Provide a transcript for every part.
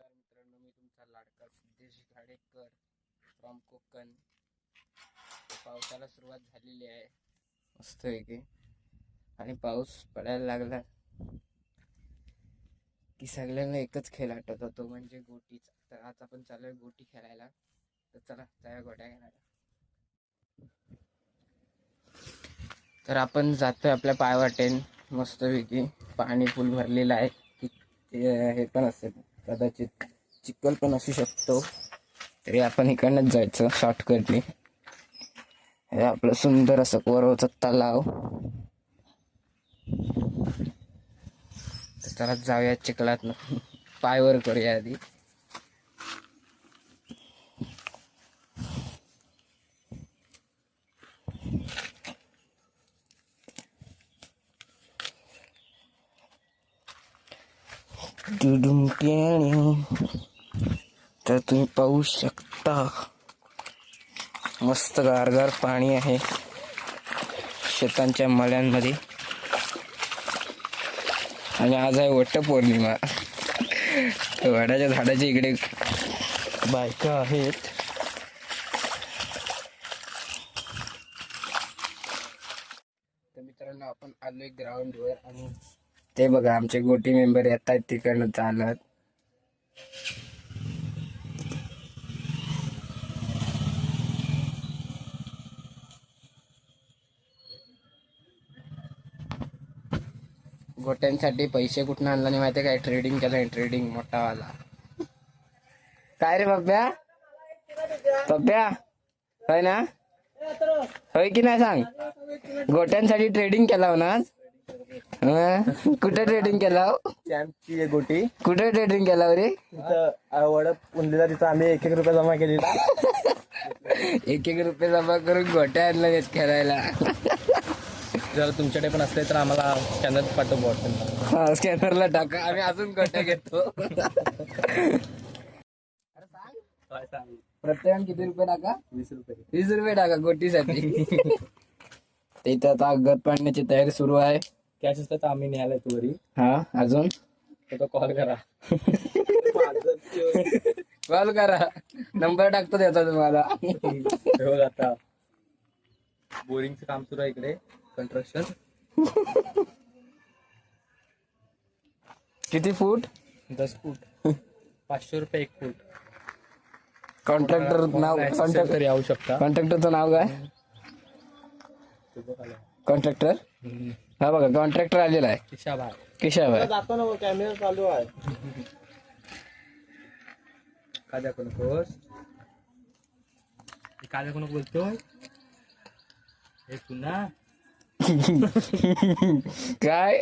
मित्रांनो, मी तुमचा लाडका सिद्धेश घाडेकर फ्रॉम कोकण. पावसाला सुरुवात झालेली आहे मस्त आहे आणि पाऊस पडायला लागला की सगळ्यांना एकच खेळ आठवत होतो म्हणजे गोटीचा. तर आज आपण चालू आहे गोटी खेळायला. तर चला जाऊया गोट्या खेळायला. तर आपण जातोय आपल्या पायवाटेन मस्तपैकी. पाणी फुल भरलेलं आहे की हे पण असेल, कदाचित चिखल पण असू शकतो. तरी आपण इकडनंच जायचं शॉर्टकटने. हे आपलं सुंदर असं कोरवचं तलाव. तर चला जाऊया चिखलात पायवर करूया आधी. तर तुम्ही पाहू शकता मस्त गारगार पाणी आहे शेतांच्या मळ्यांमध्ये. आणि आज आहे वटपौर्णिमा. वडाच्या झाडाच्या इकडे बायका आहेत. तर मित्रांनो, आपण आलोय ग्राउंडवर आणि ते बघा आमचे गोटी मेंबर येत आहेत तिकडनं चालत. गोट्यांसाठी पैसे कुठून आणला नाही माहितीये काय? ट्रेडिंग केलं, ट्रेडिंग मोठावाला. काय रे पप्प्या? पप्प्या होय ना? होय की नाही सांग? गोट्यांसाठी ट्रेडिंग केला हो ना? कुठे ट्रेडिंग केला? चॅम्पची गोटी कुठे ट्रेडिंग केला रे? वडप उंदीला तिथं आम्ही 1-1 रुपये जमा केलेला. 1-1 रुपये जमा करून गोट्या आणला येत खेळायला. जर तुमच्याकडे पण असले तर आम्हाला स्कॅनर पाठव. हा, स्कॅनरला टाका, आम्ही अजून गोट्या घेतो. प्रत्येकाने किती रुपये टाका? 20 रुपये. 20 रुपये टाका गोटीसाठी. तिथे आता गत पाडण्याची तयारी सुरू आहे. कॅश असतं तर आम्ही न्यायला तू घरी. हा, अजून तो कॉल करा. कॉल करा, नंबर टाकतो त्याचा तुम्हाला. बघ आता बोरिंगचं काम सुरू आहे इकडे, कंस्ट्रक्शन. किती फूट? 10 फूट. 500 रुपये 1 फूट. कॉन्ट्रॅक्टर नाव? कॉन्ट्रॅक्टर येऊ शकता. कॉन्ट्रॅक्टरचं नाव काय? कॉन्ट्रॅक्टर हा बघा, कॉन्ट्रॅक्टर आलेला आहे. किशाभाई जातो ना, कॅमेरा चालू आहे. काय दाखवू नकोस, काय दाखवू नको बोलतोय हे पुन्हा काय?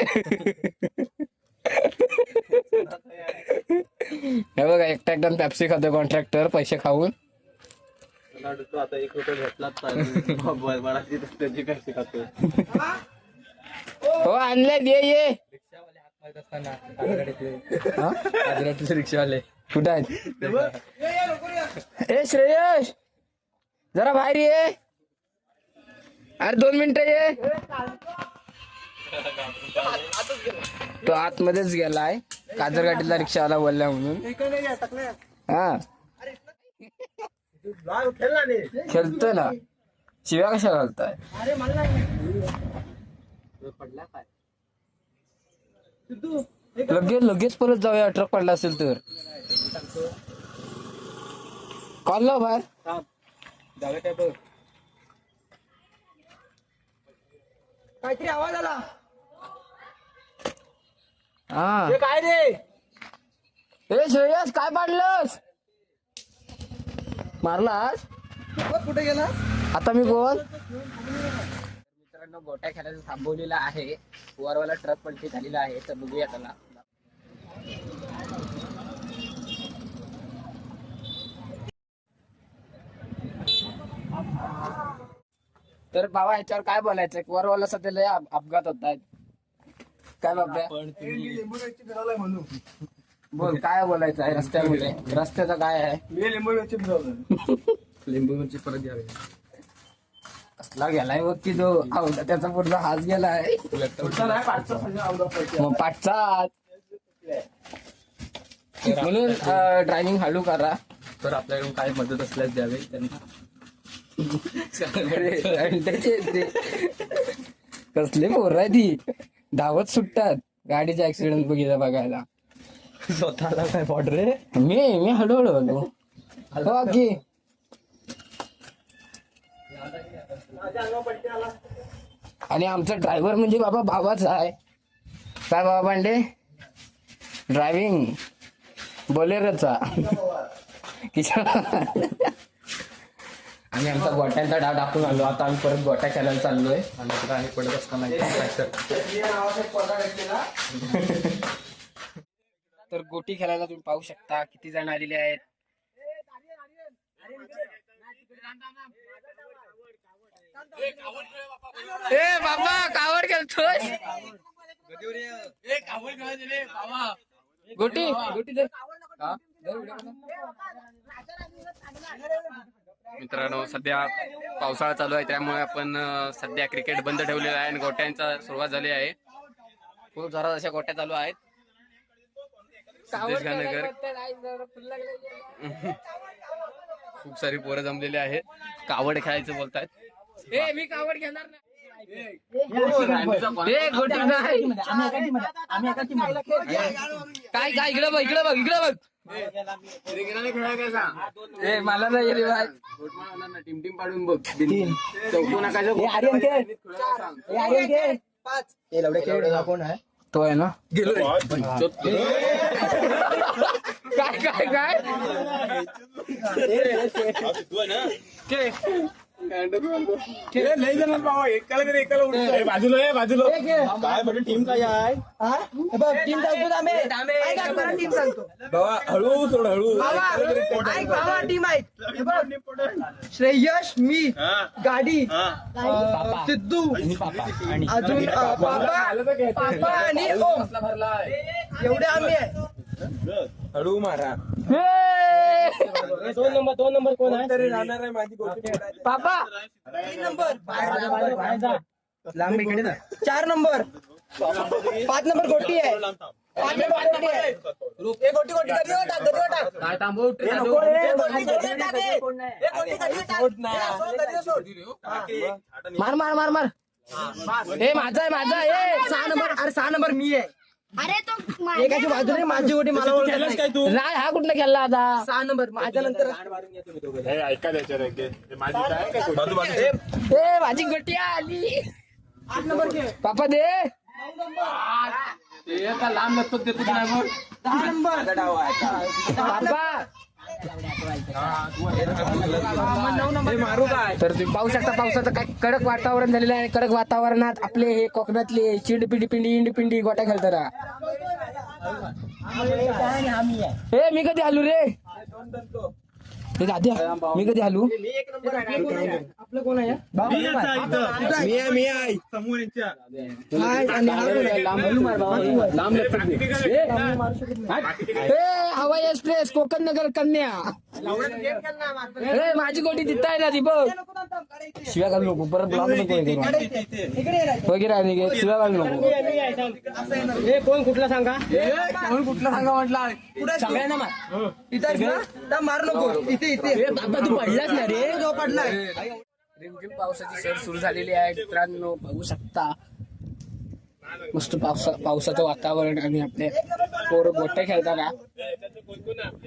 हे बघा, एकटा एकदम पॅप्सी खातो कॉन्ट्रॅक्टर पैसे खाऊन. आता 1 रुपये भेटलाच त्याची पैसे खातो. हो, आणले ये. रिक्षावाले हात मारत असताना काजराटीचे रिक्षावाले कुठे आहेत? ए श्रेयश, जरा बाहेर ये. अरे 2 मिनिटं ये. तो आतमध्येच गेलाय, काजरगाडीला रिक्षावाला बोलला म्हणून. हा, खेळतोय ना. शिव्या कशा घालताय? लगेच परत जाऊया, ट्रक पडला असेल तर. कॉल लाव बाहेर. काहीतरी आवाज आला. हा, काय रे? ए श्रेयस, काय पाडलंस? मारलास? कुठे गेला? आता मी बोल. मित्रांनो, गोट्या खेळायला थांबवलेला आहे. वरवाला ट्रक पलटी झालेला आहे, तर बघूया त्याला. तर बाबा, ह्याच्यावर काय बोलायचं? वरवाला सध्या लय अपघात होत आहेत. काय बाबा बोल, काय बोलायचं आहे रस्त्यामुळे? रस्त्याचं काय आहे? लिंबू मिरची परत घ्यावी. कसला गेलाय बघ की तो आवडा, त्याचा पुढचा हात गेलाय. मग पाठचा म्हणून ड्रायव्हिंग हळू करा. तर आपल्याकडून काय मदत असल्यास द्यावे त्यांना. कसले पोर आहे ती, धावत सुटतात गाडीचा ऍक्सिडेंट बघायला. स्वतःला काय पॉट रे. मी हळूहळू हळू ओके. आणि आमचा ड्रायव्हर म्हणजे बाबा बाबाच आहे. काय बाबा पांडे, ड्रायव्हिंग बोलेरोचा. आम्ही आमचा गोट्यांचा डाव टाकून आलो. आता आम्ही परत गोट्या खेळायला चाललोय. आणि पडत असताना तर गोटी खेळायला तुम्ही पाहू शकता किती जण आलेले आहेत. ए बाबा कावड खेळतोय. गोटी गोटी दे. मित्रांनो, सध्या पावसाळा चालू आहे त्यामुळे आपण सध्या क्रिकेट बंद ठेवलेला आहे आणि गोट्यांचा सुरुवात झाली आहे. खूप जोरात अशा गोट्या चालू आहेत. सिद्धेश गाणेकर, खूप सारी पोरं जमलेली आहेत. कावड खेळायचं बोलतायत. ए मी कावड घेणार नाही. काय काय इकडे बघ इकडे बघ इकडे बघ. ए मला नाही रे भाई. टीम टीम पाडून बघ. चौकोन कोण आहे तो आहे ना. काय काय काय बाजूला बाजूला काय म्हणजे टीम काय आहे. टीम सांगतो बाबा. हळू सोड हळू. टीम आहे. श्रेयश, मी, गाडी, सिद्धू, अजून पापा आणि ओम. एवढे आम्ही आहे. हळू मारा. 2 नंबर कोण आहे. तरी राहणार आहे माझी गोष्ट. पापा 3 नंबर 4 नंबर 5 नंबर गोटी आहे. 5 नंबर गोटी आहे. गोटी गोटी काय थांबव. मार मार मार मार. हे माझा आहे माझा आहे. 6 नंबर. अरे 6 नंबर मी आहे. अरे तो एकाची बाजूने माझी गोटी मला ओळखत नाही. काय तू नाही हा कुठला खेळला आता. 6 नंबर माझ्या नंतर. ऐका बाजू बाजू. ए माझी गोटी आली. 8 नंबर घे. पापा दे. लांब लागतो देतो की नाही मग. 10 नंबर. पापा मारू काय. तर तुम्ही पाहू शकता पावसाचं काय कडक वातावरण झालेलं आहे. कडक वातावरणात आपले हे कोकणातले चिडपिडी पिंडी इंडी पिंडी गोट्या खेळतात. हे मी कधी आलू रे. हे दाद्या मी कधी आलू. आपलं कोण आहे. मी आहे समोर यांच्या. हवाई एक्सप्रेस कोकण नगर कन्या. ए माझी गोटी तिथं आहे ना ती बघ. शिव्या घालू नको परत ब्लॉक नको वगैरे शिव्या घालू नको. कोण कुठला सांगा. कुठला सांगा म्हटला. इथं मारू नको. इथे तू पडलाच ना रे. जो पडलाय. रिमझिम पावसाची सर सुरू झालेली आहे मित्रांनो. बघू शकता मस्त पावसाचं वातावरण आणि आपले पोरं गोट्या खेळताना.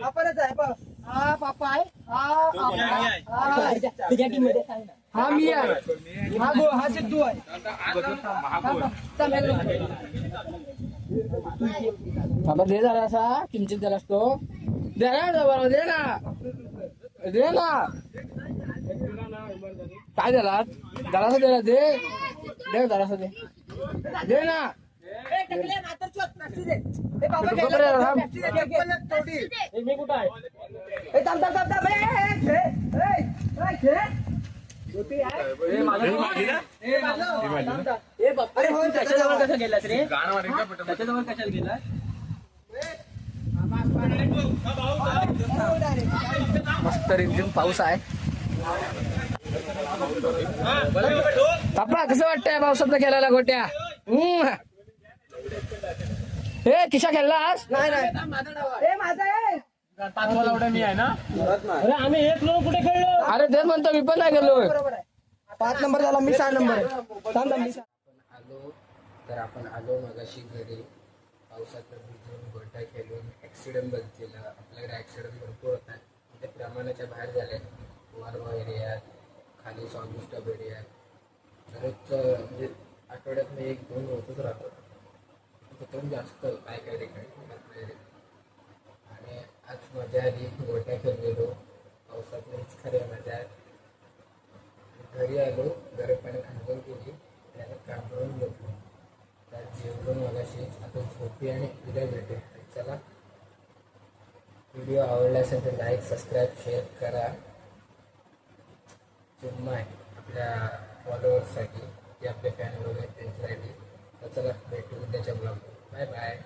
आपणच आहे. हा पापा आहे. तुझ्या टीम मध्ये हा मी आहे. हा सिद्धू आहे. बाबा दे जरा असा किंचित जरा असतो. दे ना दे ना दे ना. काय झाला जरासा दे दे दे जरासा दे दे ना. मी कुठं आहे. त्याच्याजवळ कसं गेलास रे. त्याच्याजवळ कशाला गेला. मस्त रिमझिम पाऊस आहे. पापा कसं वाटतंय पावसात खेळायला गोट्या. हे किशा खेळलास. नाही माझा अरे तेच म्हणतो मी पण नाही गेलोय. बरोबर आहे. 5 नंबर झाला, मी 6 नंबर आहे. थांब थांब, मी 6. आपण आलो मगाशी घरी. पावसात भिजून गोट्या खेळून ॲक्सिडेंट बघितलेला. आपल्याकडे ॲक्सिडेंट भरपूर होतात. ते प्रमाणाच्या बाहेर झाले. वारवा एरियात, खाली स्वादिष्ट एरियात दररोजचं म्हणजे आठवड्यात 1-2 होतच राहतो. तिथून जास्त काय काय ठिकाणी. आणि आज मजा आली. गोट्या खेळलेलो पावसात. हीच खरी मजा आहे. घरी आलो, गरम पाणी खांदून केली, त्याला काढून घेतलं. त्यात जेवलो मगाशी. आता झोपी आणि उद्या भेटेल. चला, व्हिडिओ आवडला असेल तर लाईक, सबस्क्राईब, शेअर करा. जुम्मा आहे आपल्या फॉलोअर्ससाठी, जे आपले फॅन लोक आहेत त्यांच्यासाठी. तर चला, भेटू उद्याच्या ब्लॉग. Bye bye.